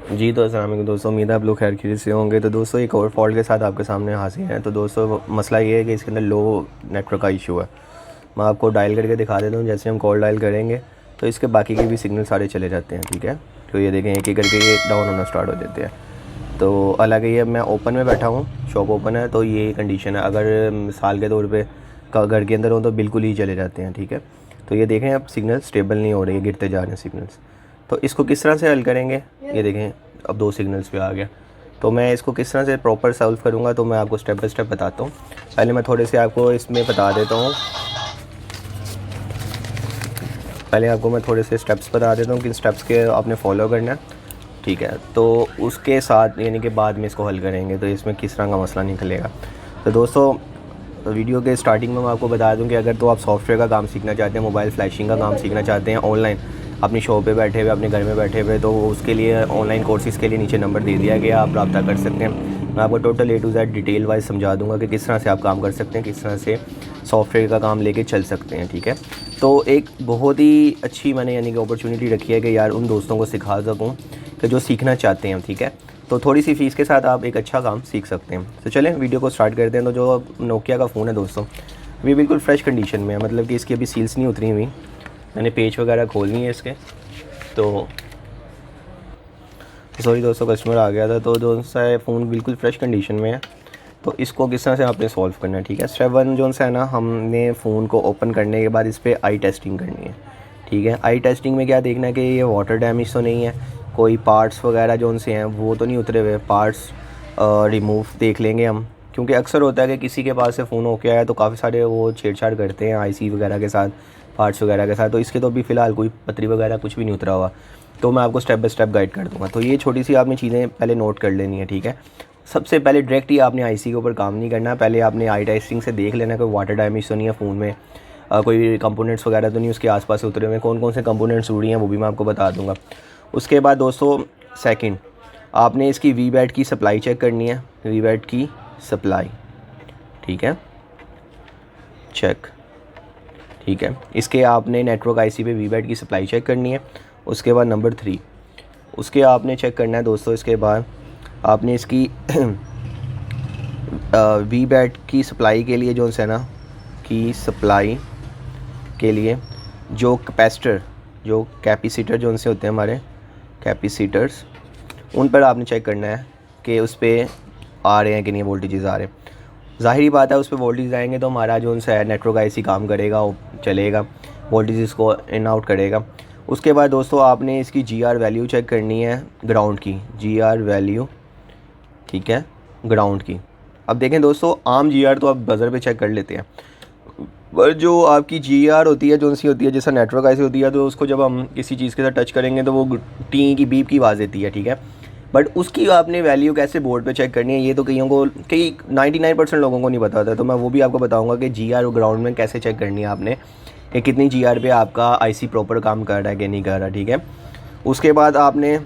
जी तो अस्सलाम वालेकुम दोस्तों, उम्मीद है आप लोग खैर खैरियत से होंगे। तो दोस्तों एक और फॉल्ट के साथ आपके सामने हाजिर हैं। तो दोस्तों मसला ये है कि इसके अंदर लो नेटवर्क का इशू है। मैं आपको डायल करके दिखा देता हूँ। जैसे हम कॉल डायल करेंगे तो इसके बाकी के भी सिग्नल सारे चले जाते हैं, ठीक है। तो ये देखें एक एक करके ये डाउन होना स्टार्ट हो जाते हैं। तो हालांकि ये मैं ओपन में बैठा हूँ, शॉप ओपन है, तो ये कंडीशन है। अगर मिसाल के तौर पर घर के अंदर हो तो बिल्कुल ही चले जाते हैं, ठीक है। तो ये देखें अब सिग्नल स्टेबल नहीं हो रही है, गिरते जा रहे हैं सिग्नल्स। तो इसको किस तरह से हल करेंगे, ये देखें अब 2 सिग्नल्स पे आ गया। तो मैं इसको किस तरह से प्रॉपर सॉल्व करूँगा तो मैं आपको स्टेप बाय स्टेप बताता हूँ। पहले मैं थोड़े से आपको इसमें बता देता हूँ, पहले आपको मैं थोड़े से स्टेप्स बता देता हूँ कि स्टेप्स के आपने फॉलो करना है, ठीक है। तो उसके साथ यानी कि बाद में इसको हल करेंगे तो इसमें किस तरह का मसला निकलेगा। तो दोस्तों वीडियो के स्टार्टिंग में मैं आपको बता दूं कि अगर तो आप सॉफ्टवेयर का काम सीखना चाहते हैं, मोबाइल फ्लैशिंग का काम सीखना चाहते हैं ऑनलाइन, अपनी शॉप पे बैठे हुए, अपने घर में बैठे हुए, तो उसके लिए ऑनलाइन कोर्सेज़ के लिए नीचे नंबर दे दिया गया, आप रब्ता कर सकते हैं। मैं आपको total A to Z detail wise समझा दूंगा कि किस तरह से आप काम कर सकते हैं, किस तरह से सॉफ्टवेयर का काम लेके चल सकते हैं, ठीक है। तो एक बहुत ही अच्छी मैंने यानी कि अपॉर्चुनिटी रखी है कि यार उन दोस्तों को सिखा सकूँ कि जो सीखना चाहते हैं, ठीक है। तो थोड़ी सी फ़ीस के साथ आप एक अच्छा काम सीख सकते हैं। तो चलें वीडियो को स्टार्ट करते हैं। तो जो नोकिया का फ़ोन है दोस्तों, अभी बिल्कुल फ्रेश कंडीशन में है, मतलब कि इसकी अभी सील्स नहीं उतरी हुई। मैंने पेज वगैरह खोलनी है इसके। तो सॉरी दोस्तों, कस्टमर आ गया था। तो जो सा फ़ोन बिल्कुल फ्रेश कंडीशन में है। तो इसको किस तरह से आपने सॉल्व करना है, ठीक है। स्टेप 1 जो सा है ना, हमने फ़ोन को ओपन करने के बाद इस पर आई टेस्टिंग करनी है, ठीक है। आई टेस्टिंग में क्या देखना है कि ये वाटर डैमेज तो नहीं है, कोई पार्ट्स वगैरह जो उनसे हैं वो तो नहीं उतरे हुए, पार्ट्स रिमूव देख लेंगे हम। क्योंकि अक्सर होता है कि किसी के पास से फ़ोन हो गया है तो काफ़ी सारे वो छेड़छाड़ करते हैं आईसी वगैरह के साथ, पार्ट्स वगैरह के साथ। तो इसके तो अभी फ़िलहाल कोई पतरी वगैरह कुछ भी नहीं उतरा हुआ, तो मैं आपको स्टेप बाय स्टेप गाइड कर दूँगा। तो ये छोटी सी आपने चीज़ें पहले नोट कर लेनी है, ठीक है। सबसे पहले डायरेक्ट ही आपने आईसी के ऊपर काम नहीं करना, पहले आपने आई टेस्टिंग से देख लेना कोई वाटर डैमेज तो नहीं है फ़ोन में, कोई कंपोनेंट्स वगैरह तो नहीं उसके आसपास से उतरे हुए। कौन कौन से कंपोनेंट्स उड़ी हैं वो भी मैं आपको बता दूंगा। उसके बाद दोस्तों सेकंड, आपने इसकी वी बैट की सप्लाई चेक करनी है, वी बैट की सप्लाई, ठीक है, चेक, ठीक है। इसके आपने नेटवर्क आईसी पे वी बैट की सप्लाई चेक करनी है। उसके बाद नंबर 3 उसके आपने चेक करना है दोस्तों, इसके बाद आपने इसकी वी बैट की सप्लाई के लिए जो है ना, की सप्लाई के लिए जो कैपेसिटर, जो कैपेसिटर जो उनसे होते हैं हमारे कैपेसिटर्स, उन पर आपने चेक करना है कि उस पर आ रहे हैं कि नहीं वोल्टेजेस आ रहे हैं। ज़ाहिरी बात है उस पर वोल्टेज आएंगे तो हमारा जो उनसे नेटवर्क आईसी काम करेगा, वो चलेगा, वोल्टेजेस को इन आउट करेगा। उसके बाद दोस्तों आपने इसकी GR वैल्यू चेक करनी है, ग्राउंड की GR वैल्यू, ठीक है, ग्राउंड की। अब देखें दोस्तों, आम GR तो आप बज़र पे चेक कर लेते हैं, पर जो आपकी GR होती है, जो सी होती है जैसा नेटवर्क ऐसी होती है, तो उसको जब हम किसी चीज़ के साथ टच करेंगे तो वो टी की बीप की आवाज़ देती है, ठीक है। बट उसकी आपने वैल्यू कैसे बोर्ड पे चेक करनी है, ये तो कई 99% लोगों को नहीं पता होता। तो मैं वो भी आपको बताऊंगा कि GR और ग्राउंड में कैसे चेक करनी है आपने, कि कितनी GR पे आपका आईसी प्रॉपर काम कर रहा है कि नहीं कर रहा, ठीक है। उसके बाद आपने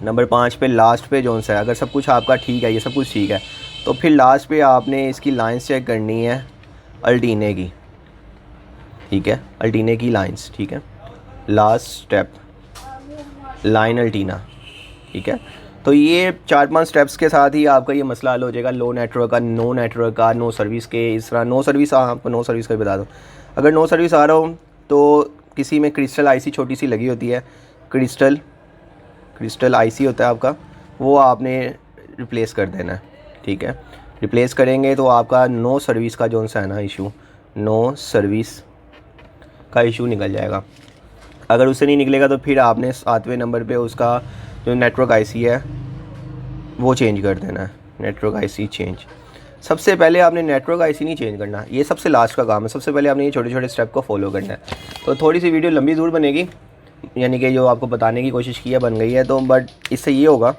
नंबर 5 पे लास्ट पे जोन सा है, अगर सब कुछ आपका ठीक है, ये सब कुछ ठीक है, तो फिर लास्ट पे आपने इसकी लाइंस चेक करनी है अल्टीने की, ठीक है, अल्टीने की लाइंस, ठीक है। लास्ट स्टेप लाइन अल्टीना, ठीक है। तो ये 4-5 स्टेप्स के साथ ही आपका ये मसला हल हो जाएगा, लो नेटवर्क का, नो नेटवर्क का, नो सर्विस के। इस तरह नो सर्विस, आपको नो सर्विस का बता दूँ, अगर नो सर्विस आ रहा हो तो किसी में क्रिस्टल आईसी छोटी सी लगी होती है, क्रिस्टल आईसी होता है आपका, वो आपने रिप्लेस कर देना है, ठीक है। रिप्लेस करेंगे तो आपका नो सर्विस का जो सा है ना इशू, नो सर्विस का इशू निकल जाएगा। अगर उससे नहीं निकलेगा तो फिर आपने 7वें नंबर पे उसका जो नेटवर्क आईसी है वो चेंज कर देना है, नेटवर्क आईसी चेंज। सबसे पहले आपने नेटवर्क आईसी नहीं चेंज करना, ये सबसे लास्ट का काम है। सबसे पहले आपने ये छोटे छोटे स्टेप को फॉलो करना है। तो थोड़ी सी वीडियो लंबी ज़रूर बनेगी, यानी कि जो आपको बताने की कोशिश की है बन गई है, तो बट इससे ये होगा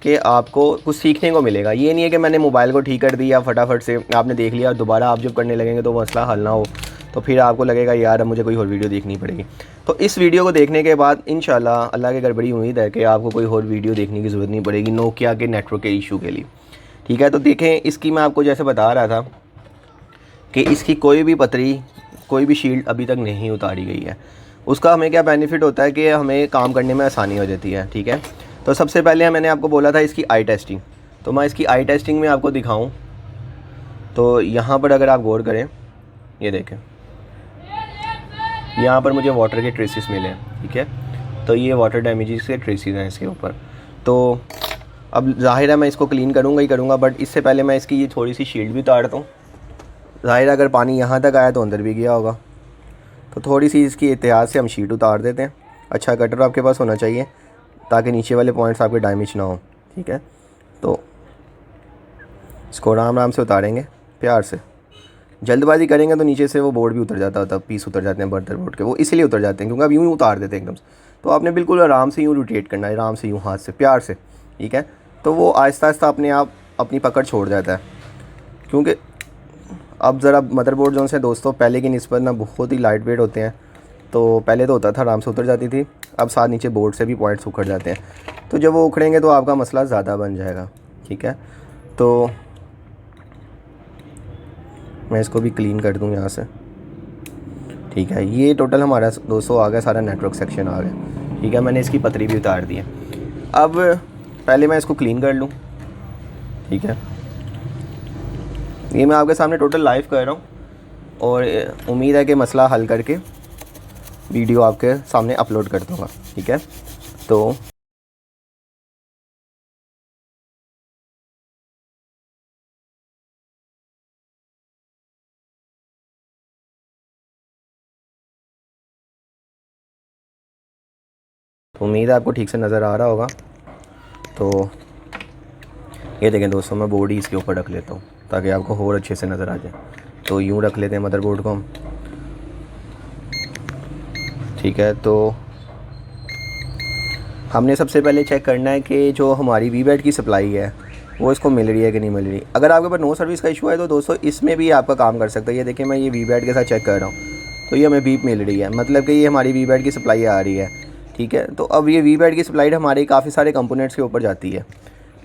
कि आपको कुछ सीखने को मिलेगा। ये नहीं है कि मैंने मोबाइल को ठीक कर दिया फटाफट से, आपने देख लिया, दोबारा आप जब करने लगेंगे तो मसला हल ना हो, तो फिर आपको लगेगा यार अब मुझे कोई और वीडियो देखनी पड़ेगी। तो इस वीडियो को देखने के बाद इंशाल्लाह अल्लाह के घर बड़ी उम्मीद है कि आपको कोई और वीडियो देखने की ज़रूरत नहीं पड़ेगी नोकिया के नेटवर्क के इशू के लिए, ठीक है। तो देखें, इसकी मैं आपको जैसे बता रहा था कि इसकी कोई भी पतरी, कोई भी शील्ड अभी तक नहीं उतारी गई है। उसका हमें क्या बेनिफिट होता है कि हमें काम करने में आसानी हो जाती है, ठीक है। तो सबसे पहले मैंने आपको बोला था इसकी आई टेस्टिंग, तो मैं इसकी आई टेस्टिंग में आपको दिखाऊं तो यहाँ पर अगर आप गौर करें, ये देखें यहाँ पर मुझे वाटर के ट्रेसेस मिले हैं, ठीक है। तो ये वाटर डैमेजेस के ट्रेसेस हैं इसके ऊपर। तो अब ज़ाहिर है मैं इसको क्लीन करूँगा ही करूँगा, बट इससे पहले मैं इसकी ये थोड़ी सी शील्ड भी उतारता हूँ। ज़ाहिर अगर पानी यहाँ तक आया तो अंदर भी गया होगा, तो थोड़ी सी इसकी एहतियात से हम शीट उतार देते हैं। अच्छा कटर आपके पास होना चाहिए ताकि नीचे वाले पॉइंट्स आपके डैमेज ना हो, ठीक है। तो इसको आराम आराम से उतारेंगे प्यार से। जल्दबाजी करेंगे तो नीचे से वो बोर्ड भी उतर जाता होता, पीस उतर जाते हैं बर्तन बोर्ड के, वो इसलिए उतर जाते हैं क्योंकि अब यूँ ही उतार देते हैं एकदम से। तो आपने बिल्कुल आराम से यूँ रोटेट करना है, आराम से यूँ हाथ से प्यार से, ठीक है। तो वो आहिस्ता आहिस्ता अपने आप अपनी पकड़ छोड़ जाता है, क्योंकि अब ज़रा मदरबोर्ड जो से दोस्तों पहले की निस्बत ना बहुत ही लाइट वेट होते हैं। तो पहले तो होता था आराम से उतर जाती थी, अब साथ नीचे बोर्ड से भी पॉइंट्स उखड़ जाते हैं। तो जब वो उखड़ेंगे तो आपका मसला ज़्यादा बन जाएगा, ठीक है। तो मैं इसको भी क्लीन कर दूँ यहाँ से, ठीक है। ये टोटल हमारा दोस्तों आ गया, सारा नेटवर्क सेक्शन आ गया, ठीक है। मैंने इसकी पतरी भी उतार दी है। अब पहले मैं इसको क्लीन कर लूँ, ठीक है। ये मैं आपके सामने टोटल लाइव कर रहा हूँ और उम्मीद है कि मसला हल करके वीडियो आपके सामने अपलोड कर दूँगा, ठीक है। तो उम्मीद है आपको ठीक से नज़र आ रहा होगा। तो ये देखें दोस्तों, मैं बोर्ड ही इसके ऊपर रख लेता हूँ ताकि आपको और अच्छे से नज़र आ जाए। तो यूँ रख लेते हैं मदरबोर्ड को हम, ठीक है। तो हमने सबसे पहले चेक करना है कि जो हमारी वीबैट की सप्लाई है वो इसको मिल रही है कि नहीं मिल रही। अगर आपके पास नो सर्विस का इशू है तो दोस्तों इसमें भी आपका काम कर सकता है। ये देखिए मैं ये वीबैट के साथ चेक कर रहा हूँ तो ये हमें बीप मिल रही है, मतलब कि ये हमारी वीबैट की सप्लाई आ रही है, ठीक है। तो अब ये वीबैट की सप्लाई हमारे काफ़ी सारे कंपोनेंट्स के ऊपर जाती है,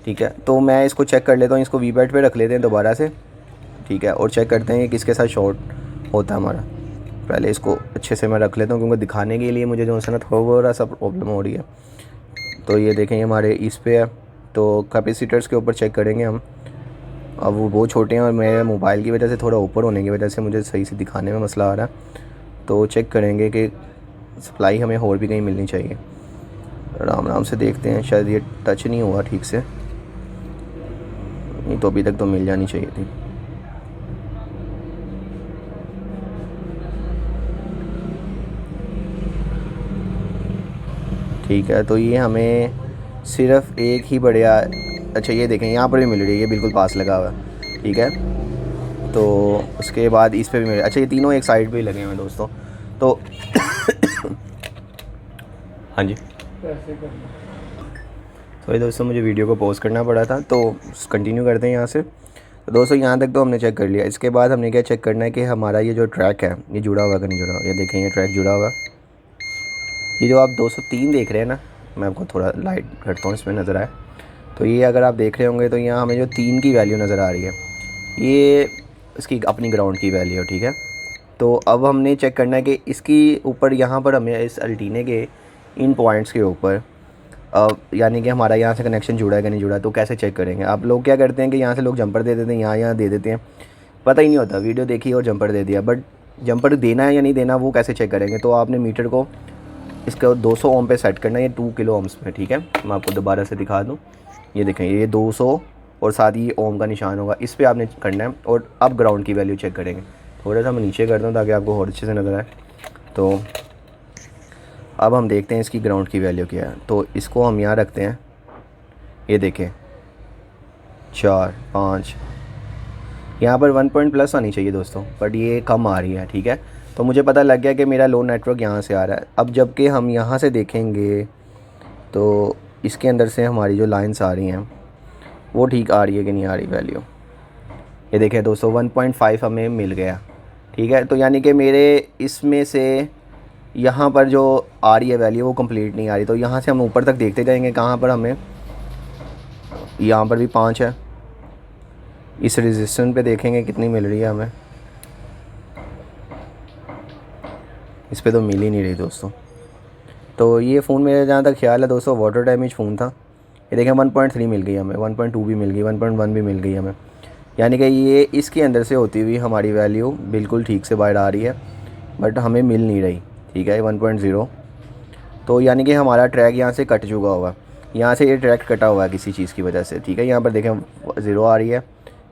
ठीक है। तो मैं इसको चेक कर लेता हूँ, इसको वीबैट पे रख लेते हैं दोबारा से, ठीक है। और चेक करते हैं कि किसके साथ शॉर्ट होता है हमारा। पहले इसको अच्छे से मैं रख लेता हूँ क्योंकि दिखाने के लिए मुझे जो है ना थोड़ा सा प्रॉब्लम हो रही है। तो ये देखें ये हमारे इस पे है, तो कैपेसिटर्स के ऊपर चेक करेंगे हम। अब वो बहुत छोटे हैं और मेरे मोबाइल की वजह से थोड़ा ऊपर होने की वजह से मुझे सही से दिखाने में मसला आ रहा है। तो चेक करेंगे कि सप्लाई हमें और भी कहीं मिलनी चाहिए। आराम आराम से देखते हैं, शायद ये टच नहीं हुआ ठीक से, नहीं तो अभी तक तो मिल जानी चाहिए थी। ठीक है, तो ये हमें सिर्फ एक ही बढ़िया, अच्छा ये देखें यहाँ पर भी मिल रही है, ये बिल्कुल पास लगा हुआ है, ठीक है। तो उसके बाद इस पे भी मिल रहा है। अच्छा ये तीनों एक साइड पे ही लगे हुए हैं दोस्तों। तो हाँ जी, तो ये दोस्तों मुझे वीडियो को पॉज करना पड़ा था, तो कंटिन्यू करते हैं यहाँ से। तो दोस्तों यहाँ तक तो हमने चेक कर लिया। इसके बाद हमने क्या चेक करना है कि हमारा ये जो ट्रैक है ये जुड़ा हुआ कि नहीं जुड़ा हुआ। ये देखें ये ट्रैक जुड़ा हुआ। ये जो आप 203 देख रहे हैं ना, मैं आपको थोड़ा लाइट करता हूँ इसमें नज़र आए। तो ये अगर आप देख रहे होंगे तो यहाँ हमें जो 3 की वैल्यू नज़र आ रही है, ये इसकी अपनी ग्राउंड की वैल्यू, ठीक है। तो अब हमने चेक करना है कि इसकी ऊपर यहाँ पर हमें इस अल्टीने के इन पॉइंट्स के ऊपर यानी कि हमारा यहाँ से कनेक्शन जुड़ा है कि नहीं जुड़ा। तो कैसे चेक करेंगे, आप लोग क्या करते हैं कि यहाँ से लोग जंपर दे देते हैं, यहाँ दे देते हैं, पता ही नहीं होता, वीडियो देखी और जंपर दे दिया। बट जंपर देना है या नहीं देना वो कैसे चेक करेंगे। तो आपने मीटर को इसका 200 ओम पे सेट करना है, ये 2 किलो ओम्स में, ठीक है। मैं आपको दोबारा से दिखा दूँ, ये देखें ये 200 और साथ ही ओम का निशान होगा, इस पर आपने करना है। और अब ग्राउंड की वैल्यू चेक करेंगे। थोड़ा सा मैं नीचे कर दूँ ताकि आपको और अच्छे से नज़र आए। तो अब हम देखते हैं इसकी ग्राउंड की वैल्यू क्या है। तो इसको हम यहाँ रखते हैं, ये देखें 4 5, यहाँ पर 1 पॉइंट प्लस आनी चाहिए दोस्तों, बट ये कम आ रही है, ठीक है। तो मुझे पता लग गया कि मेरा लो नेटवर्क यहाँ से आ रहा है। अब जबकि हम यहाँ से देखेंगे तो इसके अंदर से हमारी जो लाइंस आ रही हैं वो ठीक आ रही है कि नहीं आ रही वैल्यू। ये देखें दोस्तों 1.5 हमें मिल गया, ठीक है। तो यानी कि मेरे इसमें से यहाँ पर जो आ रही है वैल्यू वो कंप्लीट नहीं आ रही। तो यहाँ से हम ऊपर तक देखते जाएंगे कहाँ पर हमें, यहाँ पर भी 5 है। इस रेजिस्टेंस पे देखेंगे कितनी मिल रही है हमें, इस पे तो मिल ही नहीं रही दोस्तों। तो ये फ़ोन मेरा जहाँ तक ख्याल है दोस्तों वाटर डैमेज फ़ोन था, ये देखें 1.3 मिल गई हमें, 1.2 भी मिल गई, 1.1 भी मिल गई हमें। यानी कि ये इसके अंदर से होती हुई हमारी वैल्यू बिल्कुल ठीक से बाहर आ रही है, बट हमें मिल नहीं रही। ठीक है, 1.0। तो यानी कि हमारा ट्रैक यहाँ से कट चुका हुआ, यहाँ से ये ट्रैक कटा हुआ है किसी चीज़ की वजह से। ठीक है, यहाँ पर देखें 0 आ रही है,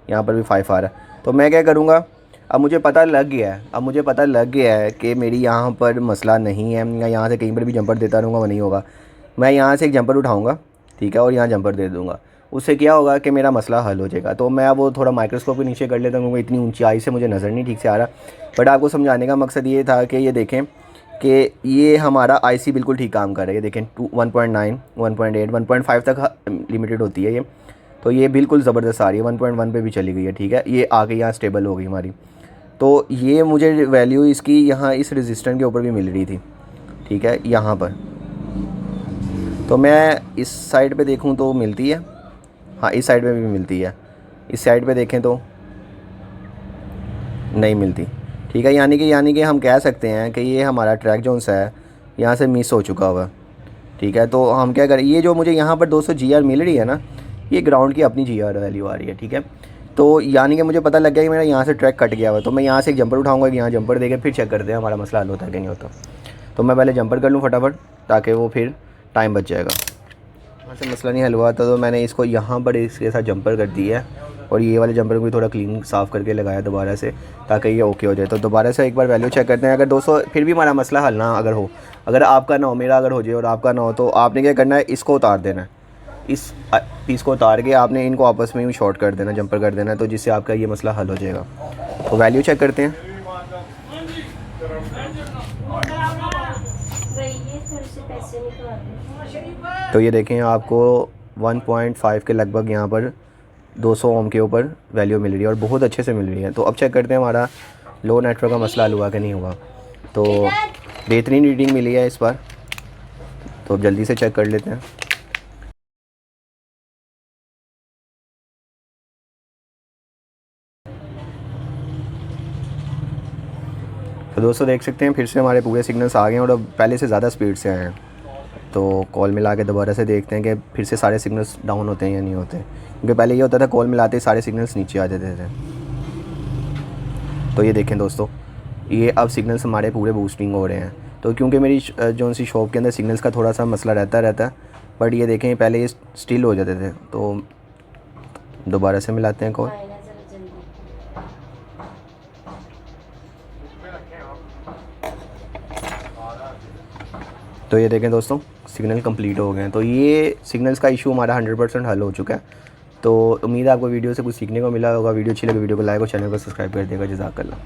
यहाँ पर भी 5 आ रहा है। तो मैं क्या करूँगा, अब मुझे पता लग गया है कि मेरी यहाँ पर मसला नहीं है। मैं यहाँ से कहीं पर भी जंपर देता रहूँगा, वो नहीं होगा। मैं यहाँ से एक जंपर उठाऊँगा, ठीक है, और यहाँ जंपर दे दूँगा। उससे क्या होगा कि मेरा मसला हल हो जाएगा। तो मैं वो थोड़ा माइक्रोस्कोप के नीचे कर लेता हूँ, क्योंकि इतनी ऊंचाई से मुझे नज़र नहीं ठीक से आ रहा। बट आपको समझाने का मकसद ये था कि ये देखें कि ये हमारा आईसी बिल्कुल ठीक काम कर रहा है। ये देखें 1.9, 1.8, 1.5 तक लिमिटेड होती है ये। तो ये बिल्कुल ज़बरदस्त आ रही है, 1.1 पे भी चली गई है। ठीक है, ये आगे यहाँ स्टेबल हो गई हमारी। तो ये मुझे वैल्यू इसकी यहाँ इस रेजिस्टेंस के ऊपर भी मिल रही थी। ठीक है, यहाँ पर तो मैं इस साइड पे देखूँ तो मिलती है, हाँ इस साइड पे भी मिलती है, इस साइड पे देखें तो नहीं मिलती। ठीक है, यानी कि हम कह सकते हैं कि ये हमारा ट्रैक जोन सा है यहाँ से मिस हो चुका हुआ। ठीक है, तो हम क्या करें, ये जो मुझे यहाँ पर 200 GR मिल रही है ना, ये ग्राउंड की अपनी GR वैल्यू आ रही है। ठीक है, तो यानी कि मुझे पता लग गया कि मेरा यहाँ से ट्रैक कट गया हुआ। तो मैं यहाँ से एक जंपर उठाऊँगा, यहाँ जंपर देके फिर चेक करते हैं हमारा मसला हल होता है कि नहीं होता। तो मैं पहले जंपर कर लूँ फटाफट, ताकि वो फिर टाइम बच जाएगा। यहाँ से मसला नहीं हल हुआ था, तो मैंने इसको यहाँ पर इसके साथ जंपर कर दिया है, और ये वाले जंपर को भी थोड़ा क्लीन साफ़ करके लगाया दोबारा से, ताकि ये ओके हो जाए। तो दोबारा से एक बार वैल्यू चेक करते हैं। अगर 200 फिर भी हमारा मसला हल ना अगर आपका ना हो, मेरा अगर हो जाए और आपका ना हो, तो आपने क्या करना है, इसको उतार देना है। इस पीस को उतार के आपने इनको आपस में ही शॉर्ट कर देना, जंपर कर देना, तो जिससे आपका ये मसला हल हो जाएगा। तो वैल्यू चेक करते हैं। तो ये देखें, आपको 1.5 के लगभग यहाँ पर 200 ओम के ऊपर वैल्यू मिल रही है, और बहुत अच्छे से मिल रही है। तो अब चेक करते हैं हमारा लो नेटवर्क का मसला हल हुआ कि नहीं हुआ। तो बेहतरीन रीडिंग मिली है इस बार, तो अब जल्दी से चेक कर लेते हैं। तो दोस्तों देख सकते हैं फिर से हमारे पूरे सिग्नल्स आ गए हैं, और अब पहले से ज़्यादा स्पीड से आए हैं। तो कॉल मिला के दोबारा से देखते हैं कि फिर से सारे सिग्नल्स डाउन होते हैं या नहीं होते, क्योंकि पहले ये होता था कॉल मिलाते ही सारे सिग्नल्स नीचे आ जाते थे। तो ये देखें दोस्तों, ये अब सिग्नल्स हमारे पूरे बूस्टिंग हो रहे हैं। तो क्योंकि मेरी जो सी शॉप के अंदर सिग्नल्स का थोड़ा सा मसला रहता है, बट ये देखें पहले ये स्टिल हो जाते थे। तो दोबारा से मिलाते हैं कॉल। तो ये देखें दोस्तों, सिग्नल कंप्लीट हो गए हैं। तो ये सिग्नल्स का इशू हमारा 100% हल हो चुका है। तो उम्मीद है आपको वीडियो से कुछ सीखने को मिला होगा। वीडियो अच्छी लगी वीडियो को लाइक और चैनल को सब्सक्राइब कर देगा। जज़ाकल्लाह।